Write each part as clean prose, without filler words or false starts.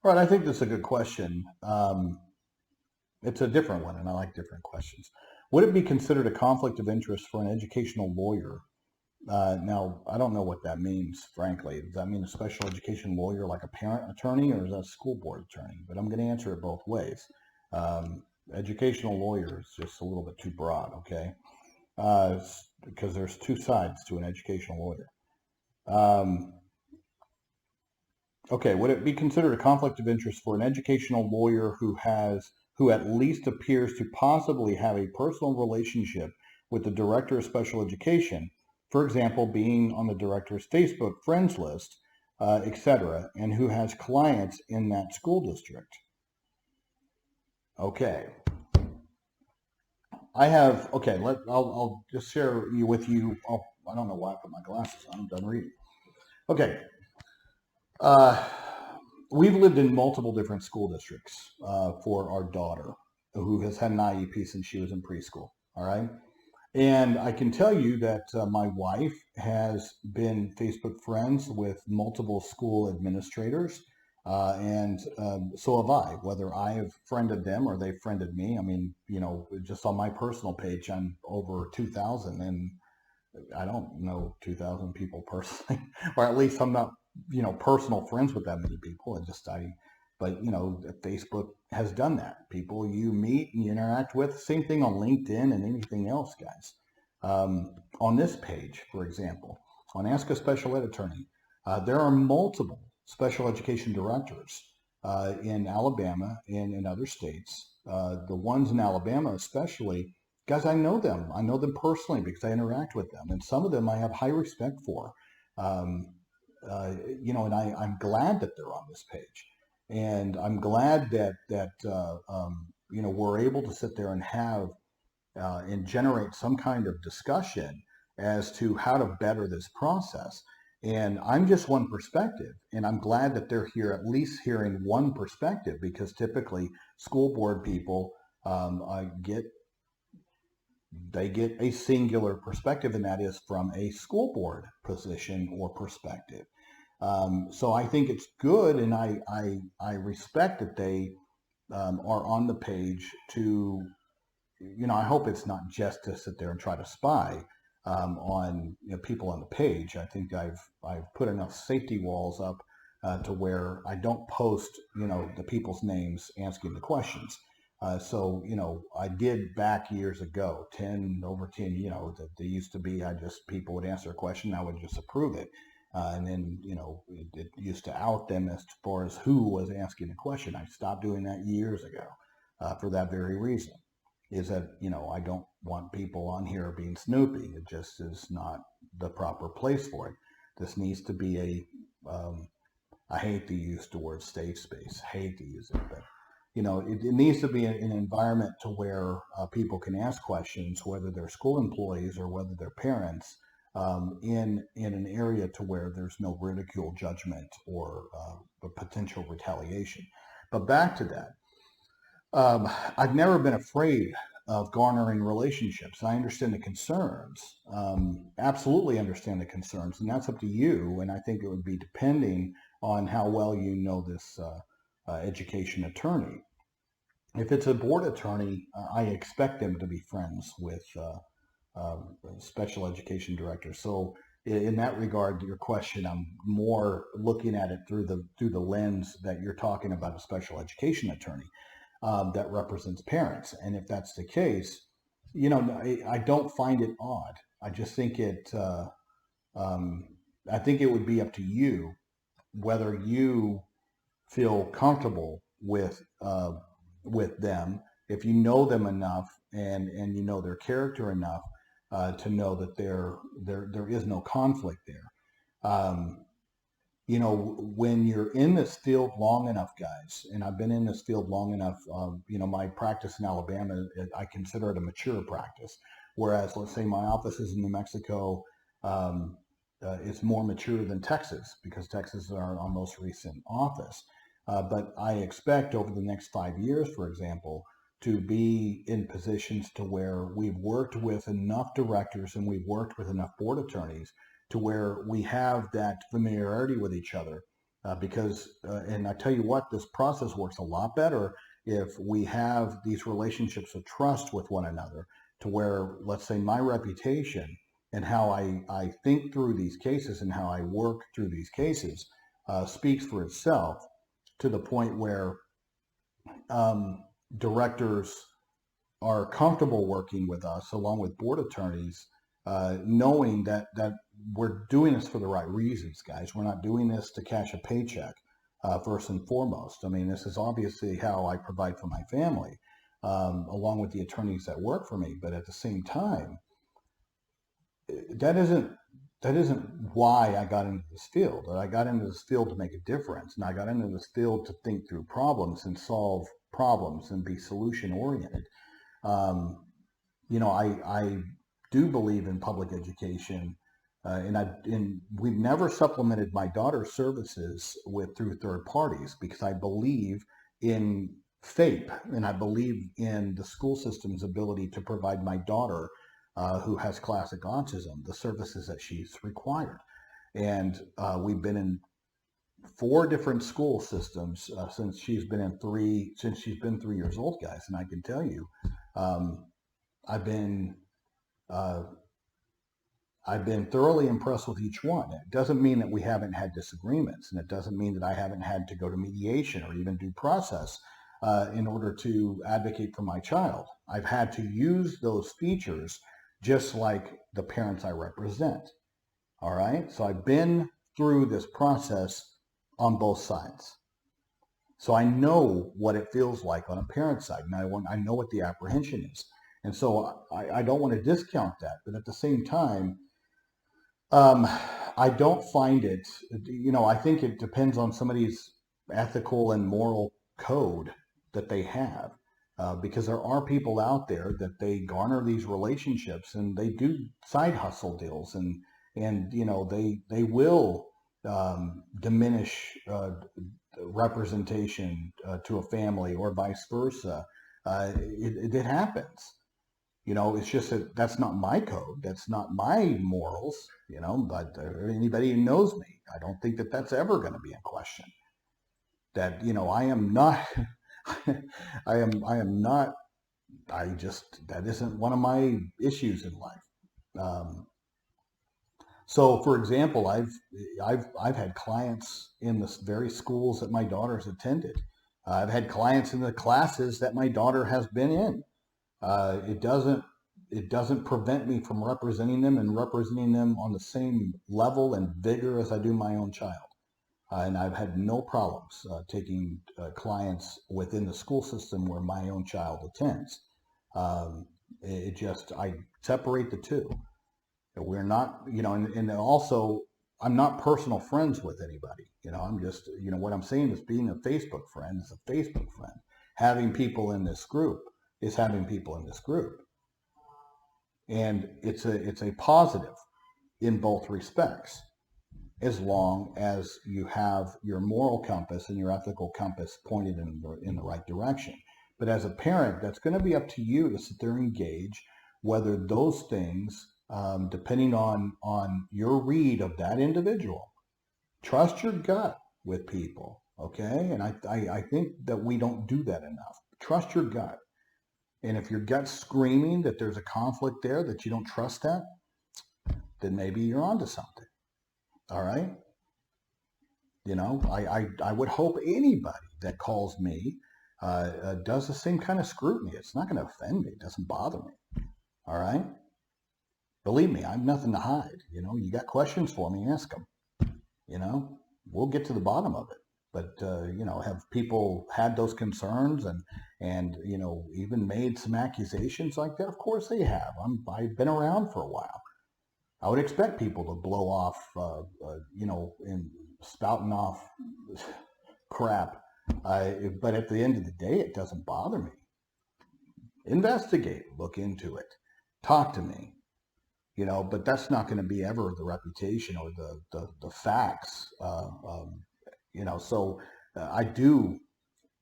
Right, I think that's a good question. It's a different one, and I like different questions. Would it be considered a conflict of interest for an educational lawyer? Now, I don't know what that means, frankly. Does that mean a special education lawyer like a parent attorney, or is that a school board attorney? But I'm going to answer it both ways. Educational lawyer is just a little bit too broad, okay? Because there's two sides to an educational lawyer. Okay, would it be considered a conflict of interest for an educational lawyer who at least appears to possibly have a personal relationship with the director of special education, for example, being on the director's Facebook friends list, etc., and who has clients in that school district? Okay, I'll just share with you. Oh, I don't know why I put my glasses on. I'm done reading. Okay. Uh, we've lived in multiple different school districts for our daughter, who has had an IEP since she was in preschool. All right. And I can tell you that my wife has been Facebook friends with multiple school administrators. And so have I, whether I have friended them or they've friended me. I mean, just on my personal page, I'm over 2,000, and I don't know 2,000 people personally, or at least I'm not, personal friends with that many people. But Facebook has done that. People you meet and you interact with, same thing on LinkedIn and anything else, guys. On this page, for example, on Ask a Special Ed Attorney, there are multiple special education directors in Alabama and in other states. The ones in Alabama, especially, guys, I know them. I know them personally because I interact with them, and some of them I have high respect for. Um, and I'm glad that they're on this page, and I'm glad that we're able to sit there and have and generate some kind of discussion as to how to better this process. And I'm just one perspective, and I'm glad that they're here, at least hearing one perspective, because typically school board people get a singular perspective, and that is from a school board position or perspective. So I think it's good, and I respect that they are on the page to, I hope it's not just to sit there and try to spy on people on the page. I think I've put enough safety walls up to where I don't post the people's names asking the questions. So I did back years ago, over 10. That they used to be. People would answer a question, I would just approve it. And then, it used to out them as far as who was asking the question. I stopped doing that years ago for that very reason. Is that, I don't want people on here being snoopy. It just is not the proper place for it. This needs to be I hate to use the word safe space, hate to use it, but it needs to be an environment to where people can ask questions, whether they're school employees or whether they're parents, in an area to where there's no ridicule, judgment, or potential retaliation. But back to that, I've never been afraid of garnering relationships. I understand the concerns, absolutely understand the concerns, and that's up to you. And I think it would be depending on how well you know this education attorney. If it's a board attorney, I expect them to be friends with special education directors. So in that regard, to your question, I'm more looking at it through the lens that you're talking about a special education attorney that represents parents. And if that's the case, I don't find it odd. I just think I think it would be up to you whether you feel comfortable with them, if you know them enough and you know their character enough to know that there is no conflict there. When you're in this field long enough, guys, and I've been in this field long enough, my practice in Alabama, I consider it a mature practice. Whereas, let's say my office is in New Mexico, it's more mature than Texas, because Texas is our most recent office. But I expect over the next 5 years, for example, to be in positions to where we've worked with enough directors and we've worked with enough board attorneys to where we have that familiarity with each other, and I tell you what, this process works a lot better if we have these relationships of trust with one another, to where, let's say, my reputation and how I think through these cases and how I work through these cases speaks for itself, to the point where directors are comfortable working with us along with board attorneys, knowing that we're doing this for the right reasons, guys. We're not doing this to cash a paycheck, first and foremost. I mean, this is obviously how I provide for my family, along with the attorneys that work for me. But at the same time, that isn't why I got into this field. I got into this field to make a difference, and I got into this field to think through problems and solve problems and be solution oriented. I do believe in public education, and we've never supplemented my daughter's services through third parties, because I believe in FAPE, and I believe in the school system's ability to provide my daughter, who has classic autism, the services that she's required. And we've been in 4 different school systems since she's been 3 years old, guys. And I can tell you, I've been thoroughly impressed with each one. It doesn't mean that we haven't had disagreements, and it doesn't mean that I haven't had to go to mediation or even due process in order to advocate for my child. I've had to use those features just like the parents I represent. All right. So I've been through this process on both sides. So I know what it feels like on a parent side, and I know what the apprehension is. And so I don't want to discount that. But at the same time, I don't find it, I think it depends on somebody's ethical and moral code that they have. Because there are people out there that they garner these relationships and they do side hustle deals, and they will diminish representation to a family, or vice versa. It happens. It's just that's not my code. That's not my morals. But anybody who knows me, I don't think that that's ever going to be in question. That I am not. I am not. That isn't one of my issues in life. So, for example, I've had clients in the very schools that my daughter's attended. I've had clients in the classes that my daughter has been in. It doesn't prevent me from representing them on the same level and vigor as I do my own child. And I've had no problems taking clients within the school system where my own child attends. I separate the two. We're not, and also I'm not personal friends with anybody. I'm just, what I'm saying is, being a Facebook friend is a Facebook friend. Having people in this group is having people in this group. And it's a positive in both respects, as long as you have your moral compass and your ethical compass pointed in the right direction. But as a parent, that's going to be up to you to sit there and gauge whether those things, depending on your read of that individual, trust your gut with people, okay? And I think that we don't do that enough. Trust your gut. And if your gut's screaming that there's a conflict there, that you don't trust that, then maybe you're onto something. All right. I would hope anybody that calls me does the same kind of scrutiny. It's not going to offend me. It doesn't bother me. All right. Believe me, I have nothing to hide. You got questions for me, ask them. We'll get to the bottom of it. But, have people had those concerns and even made some accusations like that? Of course they have. I've been around for a while. I would expect people to blow off, and spouting off crap. But at the end of the day, it doesn't bother me. Investigate, look into it, talk to me, but that's not going to be ever the reputation or the facts. So I do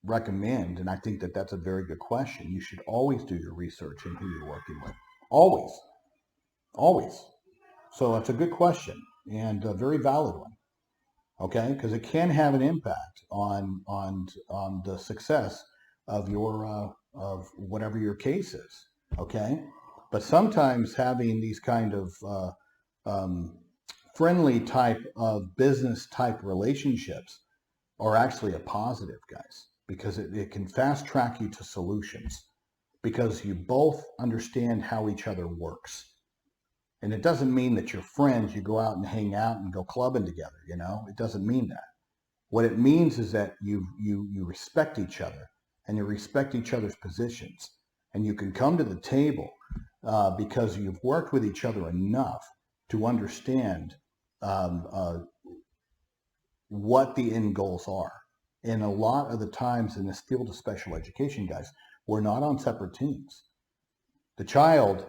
recommend, and I think that that's a very good question. You should always do your research in who you're working with. Always. Always. So it's a good question, and a very valid one. okay? Because it can have an impact on the success of your of whatever your case is, okay? But sometimes having these kind of friendly type of business type relationships are actually a positive, guys, because it can fast track you to solutions because you both understand how each other works. And it doesn't mean that you're friends, you go out and hang out and go clubbing together, you know? It doesn't mean that. What it means is that you respect each other and you respect each other's positions. And you can come to the table because you've worked with each other enough to understand what the end goals are. And a lot of the times in this field of special education, guys, we're not on separate teams. The child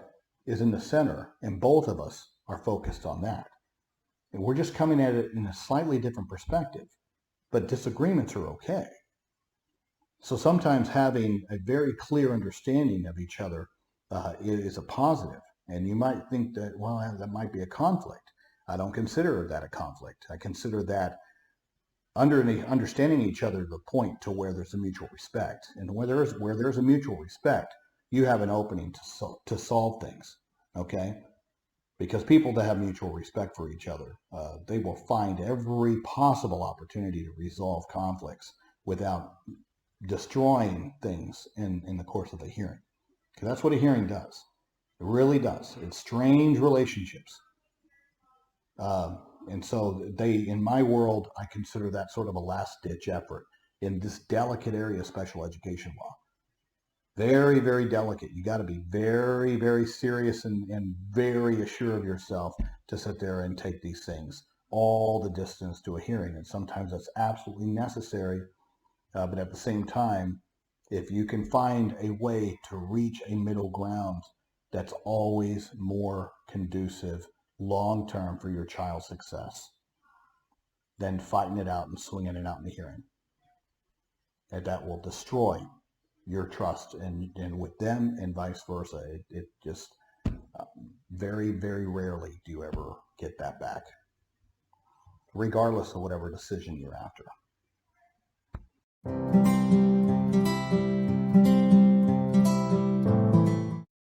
is in the center, and both of us are focused on that. And we're just coming at it in a slightly different perspective, but disagreements are okay. So sometimes having a very clear understanding of each other is a positive. And you might think that, well, that might be a conflict. I don't consider that a conflict. I consider that understanding each other to the point to where there's a mutual respect. And where there's a mutual respect, you have an opening to solve things, okay? Because people that have mutual respect for each other, they will find every possible opportunity to resolve conflicts without destroying things in the course of a hearing. Because that's what a hearing does. It really does. It strains relationships. And so in my world, I consider that sort of a last-ditch effort in this delicate area of special education law. Very, very delicate. You got to be very, very serious and very assured of yourself to sit there and take these things all the distance to a hearing. And sometimes that's absolutely necessary. But at the same time, if you can find a way to reach a middle ground, that's always more conducive long-term for your child's success than fighting it out and swinging it out in the hearing. And that will destroy your trust and with them and vice versa. It just very, very rarely do you ever get that back, regardless of whatever decision you're after.